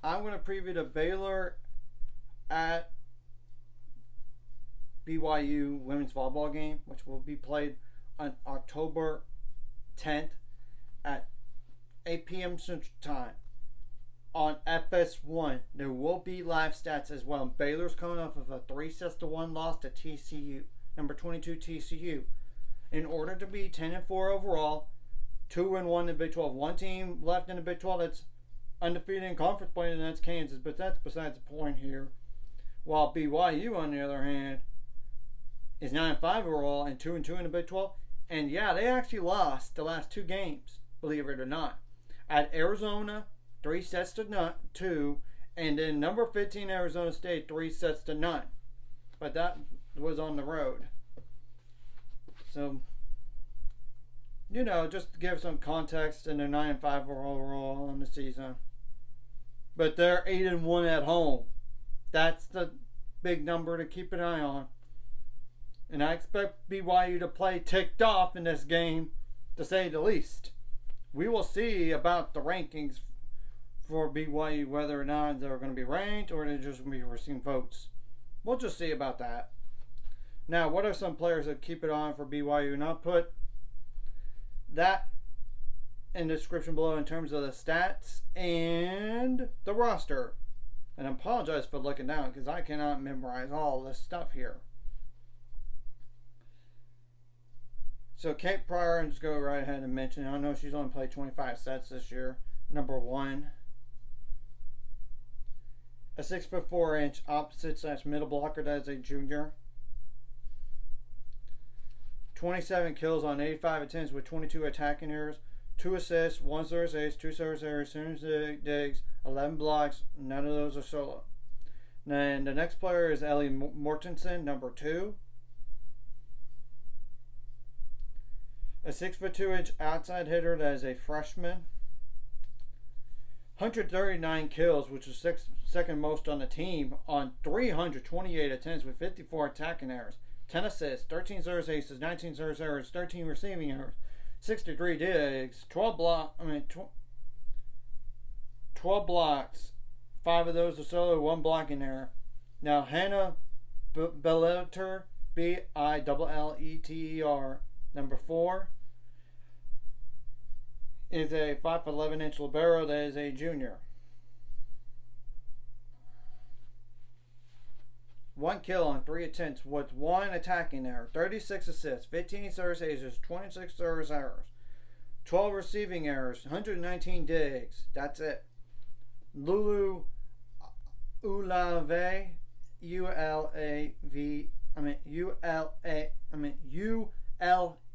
I'm going to preview the Baylor at BYU women's volleyball game, which will be played on October 10th at 8 p.m. Central Time on FS1. There will be live stats as well. Baylor's coming off of a 3-1 loss to TCU, number 22 TCU. In order to be 10-4 overall, 2-1 in the Big 12. One team left in the Big 12 that's undefeated in conference play, and that's Kansas. But that's besides the point here. While BYU, on the other hand, is 9-5 overall and 2-2 in the Big 12. And yeah, they actually lost the last two games, believe it or not. At Arizona, 3-2, and then number 15 Arizona State, 3-0. But that was on the road. So, just to give some context, and they're 9-5 overall on the season. But they're 8-1 at home. That's the big number to keep an eye on. And I expect BYU to play ticked off in this game, to say the least. We will see about the rankings for BYU, whether or not they're going to be ranked or they're just going to be receiving votes. We'll just see about that. Now, what are some players that keep it on for BYU? And I'll put that in the description below in terms of the stats and the roster. And I apologize for looking down because I cannot memorize all this stuff here. So Kate Pryor, and just go right ahead and mention it. I know she's only played 25 sets this year. Number 1. A 6'4" opposite / middle blocker that is a junior. 27 kills on 85 attempts with 22 attacking errors. 2 assists, 1 service ace, 2 service errors, 2 digs, 11 blocks. None of those are solo. Then the next player is Ellie Mortensen, number 2. A 6'2" outside hitter that is a freshman. 139 kills, which is second most on the team, on 328 attempts with 54 attacking errors. 10 assists, 13 service aces, 19 service errors, 13 receiving errors, 63 digs, 12 blocks. 5 of those are solo, 1 blocking error. Now Hannah Billeter, Billetter, number 4, is a 5'11" libero that is a junior. 1 kill on 3 attempts with 1 attacking error, 36 assists, 15 service aces, 26 service errors, 12 receiving errors, 119 digs. That's it. Lulu Ulave, Ulave,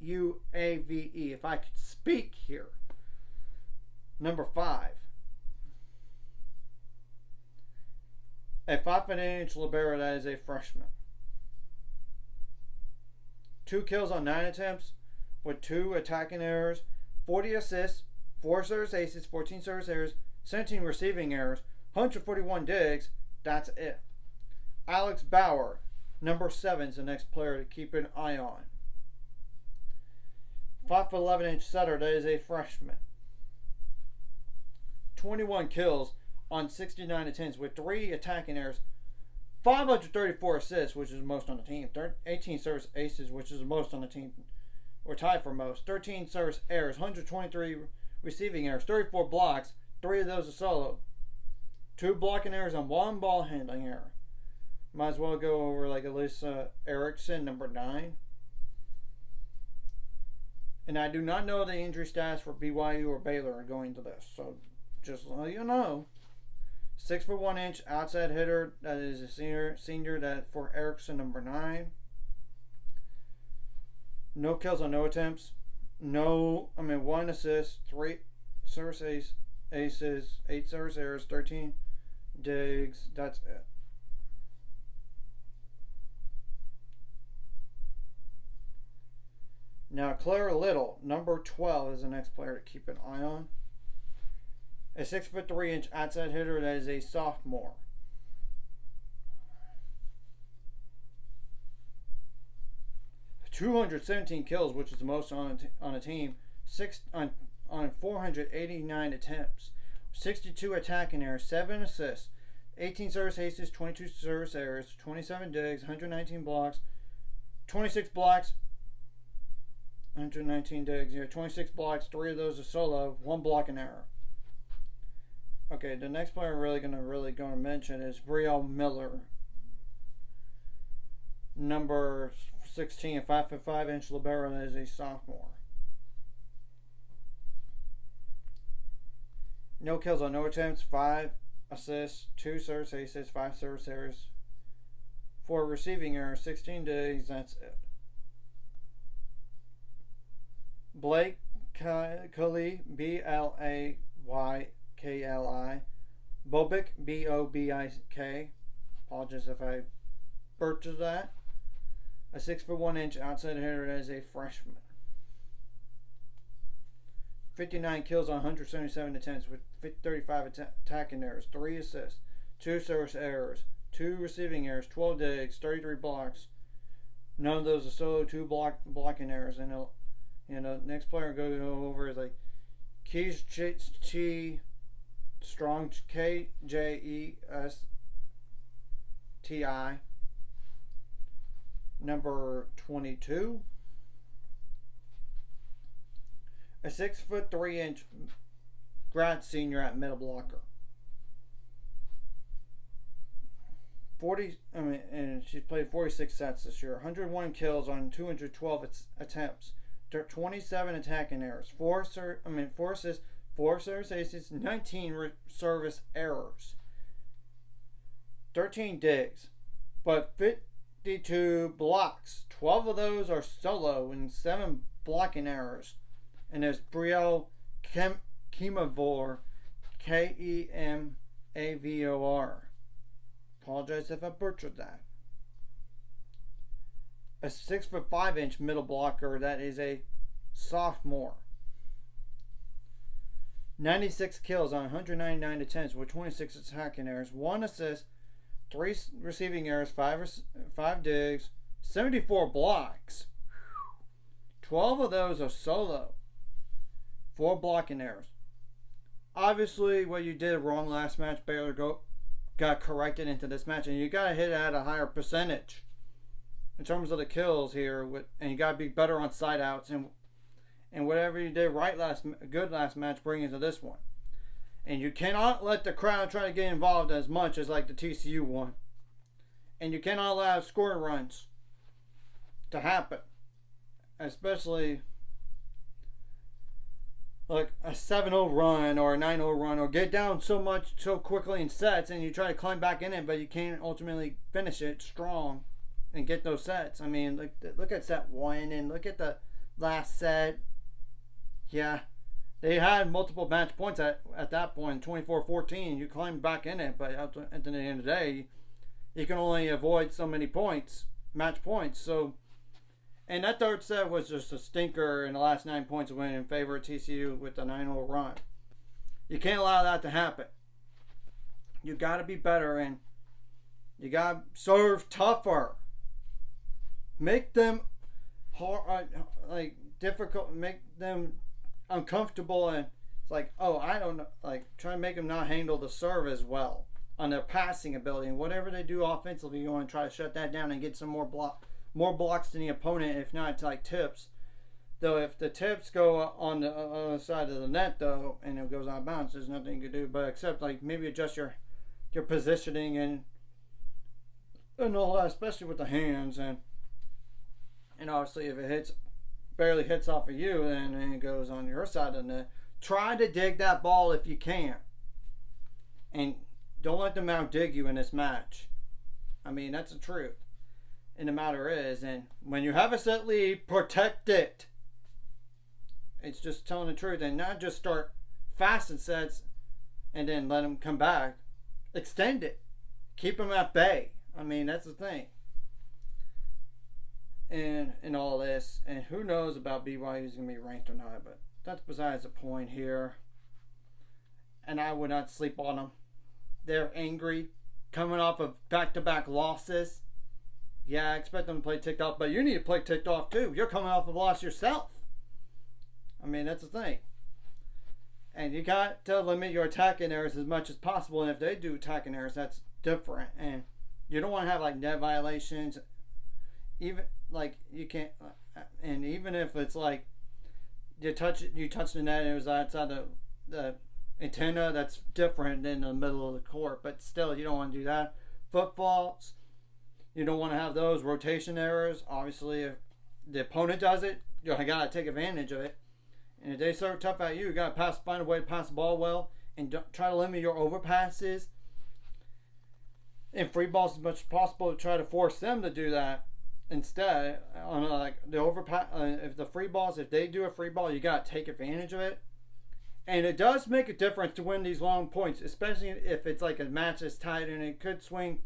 if I could speak here. Number 5. A 5'8" libero that is a freshman. 2 kills on 9 attempts with 2 attacking errors, 40 assists, 4 service aces, 14 service errors, 17 receiving errors, 141 digs. That's it. Alex Bauer, number 7, is the next player to keep an eye on. 5'11" setter that is a freshman. 21 kills on 69 attempts with 3 attacking errors, 534 assists, which is the most on the team, 18 service aces, which is the most on the team, or tied for most, 13 service errors, 123 receiving errors, 34 blocks, 3 of those are solo, 2 blocking errors and 1 ball handling error. Might as well go over like Alyssa Erickson, number 9. And I do not know the injury stats for BYU or Baylor going to this, so just so you know. 6'1" outside hitter that is a senior that for Erickson, number 9. No kills on no attempts. 1 assist, 3 service aces, 8 service errors, 13 digs. That's it. Now Claire Little, number 12, is the next player to keep an eye on. A 6'3" outside hitter that is a sophomore. 217 kills, which is the most on a team. On 489 attempts 62 attacking errors, 7 assists, 18 service aces, 22 service errors, 27 digs, 119 blocks, 26 blocks, 119 digs, 26 blocks, 3 of those are solo, 1 block and error. Okay, the next player I'm really gonna mention is Brielle Miller, number 16, 5'5" libero, as a sophomore. No kills on no attempts, 5 assists, 2 service aces, 5 service errors, 4 receiving errors, 16 digs, that's it. Blake Kali, Blaykli, Bobik, Bobik. Apologies if I butchered that. A 6'1" outside hitter as a freshman. 59 kills on 177 attempts with 35 attacking errors, 3 assists, 2 service errors, 2 receiving errors, 12 digs, 33 blocks. None of those are solo, 2 blocking errors. And next player I'm going to go over is like Keys Chi Strong, KJESTI, number 22. A 6'3" grad senior at middle blocker. And she's played 46 sets this year. 101 kills on 212 attempts. 27 attacking errors. 4 assists, 4 service aces, 19 service errors. 13 digs, but 52 blocks. 12 of those are solo and 7 blocking errors. And there's Brielle Kemavor, Kemavor. Apologize if I butchered that. A 6'5" middle blocker that is a sophomore. 96 kills on 199 attempts with 26 attacking errors, 1 assist, 3 receiving errors, 5 digs, 74 blocks. 12 of those are solo. 4 blocking errors. Obviously, what you did wrong last match, Baylor got corrected into this match, and you got to hit it at a higher percentage in terms of the kills here, and you got to be better on side outs and whatever you did right last match, bring into this one. And you cannot let the crowd try to get involved as much as like the TCU one, and you cannot allow scoring runs to happen, especially like a 7-0 run or a 9-0 run, or get down so quickly in sets and you try to climb back in it, but you can't ultimately finish it strong and get those sets. I mean, look at set 1 and look at the last set. Yeah, they had multiple match points at that point, 24-14. You climbed back in it, but at the end of the day, you can only avoid so many points, match points. So, and that third set was just a stinker in the last 9 points of win in favor of TCU with the 9-0 run. You can't allow that to happen. You got to be better, and you got to serve tougher. Make them hard, difficult. Make them uncomfortable, and it's like, oh, I don't know. Like, try to make them not handle the serve as well on their passing ability, and whatever they do offensively, you want to try to shut that down and get some more blocks than the opponent, if not to like tips. Though if the tips go on the other side of the net though, and it goes out of bounds, there's nothing you can do but except like maybe adjust your positioning and all that, especially with the hands, and obviously if it barely hits off of you, then it goes on your side of the net. Try to dig that ball if you can, and don't let them outdig you in this match. I mean, that's the truth. And the matter is, and when you have a set lead, protect it. It's just telling the truth, and not just start fast in sets and then let them come back. Extend it. Keep them at bay. I mean, that's the thing. And all this, and who knows about BYU is going to be ranked or not, but that's besides the point here. And I would not sleep on them. They're angry, coming off of back-to-back losses. Yeah, I expect them to play ticked off, but you need to play ticked off too. You're coming off of a loss yourself. I mean, that's the thing. And you got to limit your attacking errors as much as possible. And if they do attacking errors, that's different. And you don't want to have like net violations. Even like you can't. And even if it's like you touch the net and it was outside the antenna, that's different than the middle of the court. But still, you don't want to do that. Footballs, you don't want to have those rotation errors. Obviously, if the opponent does it, you gotta take advantage of it. And if they serve tough at you, you gotta find a way to pass the ball well, and try to limit your overpasses and free balls as much as possible to try to force them to do that. Instead, on like the overpass, if the free balls, if they do a free ball, you gotta take advantage of it. And it does make a difference to win these long points, especially if it's like a match that's tight and it could swing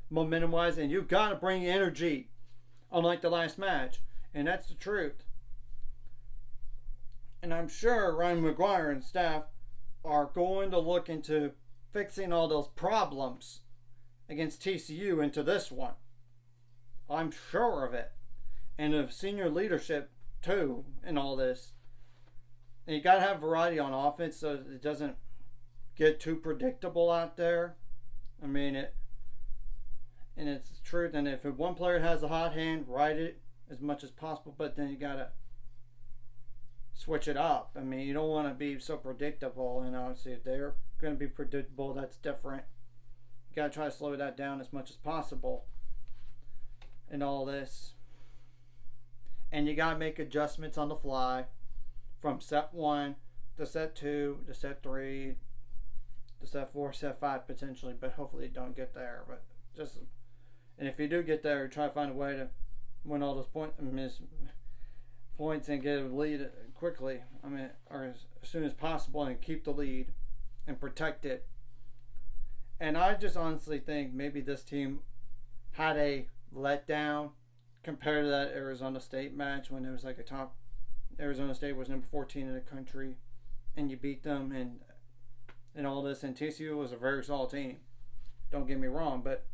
momentum wise, and you've got to bring energy, unlike the last match. And that's the truth. And I'm sure Ryan McGuire and staff are going to look into fixing all those problems against TCU into this one. I'm sure of it. And of senior leadership too in all this. And you got to have variety on offense so it doesn't get too predictable out there. I mean, and it's the truth. And if one player has a hot hand, ride it as much as possible. But then you got to switch it up. I mean, you don't want to be so predictable. And obviously, if they're going to be predictable, that's different. You got to try to slow that down as much as possible in all this. And you got to make adjustments on the fly. From set 1 to set 2 to set 3 to set 4, set 5 potentially, but hopefully you don't get there. But just, and if you do get there, try to find a way to win all those points and get a lead quickly. I mean, or as soon as possible, and keep the lead and protect it. And I just honestly think maybe this team had a letdown compared to that Arizona State match when there was like a top. Arizona State was number 14 in the country, and you beat them, and all this. And TCU was a very solid team. Don't get me wrong, but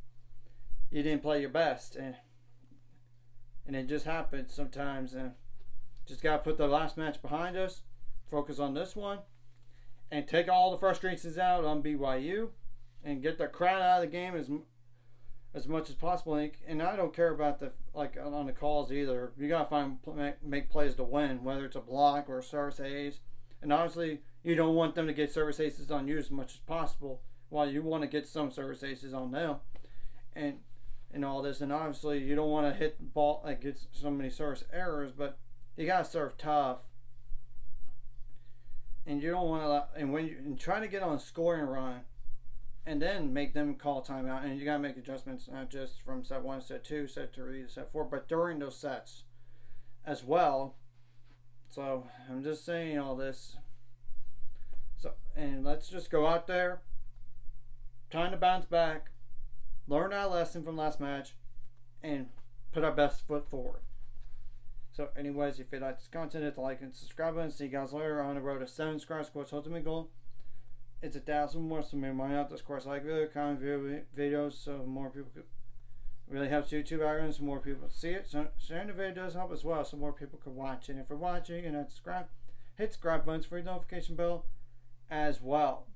you didn't play your best, and it just happens sometimes. And just gotta put the last match behind us, focus on this one, and take all the frustrations out on BYU, and get the crowd out of the game as much as possible. And I don't care about the on the calls either. You gotta make plays to win, whether it's a block or a service ace. And obviously, you don't want them to get service aces on you as much as possible, while you want to get some service aces on them, and all this. And obviously, you don't want to hit the ball get so many service errors, but you gotta serve tough. And you don't want to. And when you try to get on a scoring run, and then make them call timeout. And you got to make adjustments, not just from set 1 to set 2, set 3 to set 4, but during those sets as well. So I'm just saying all this. So, and let's just go out there. Time to bounce back. Learn our lesson from last match. And put our best foot forward. So anyways, if you like this content, hit the like and subscribe button. See you guys later on the road to 7 subscribers. What's ultimate goal? It's 1,000 more, so maybe why not? This course, like video, comment videos, so more people could. It really helps YouTube algorithms, so more people see it. So sharing the video does help as well, so more people can watch it. And if you're watching and not subscribe, hit subscribe buttons for your notification bell as well.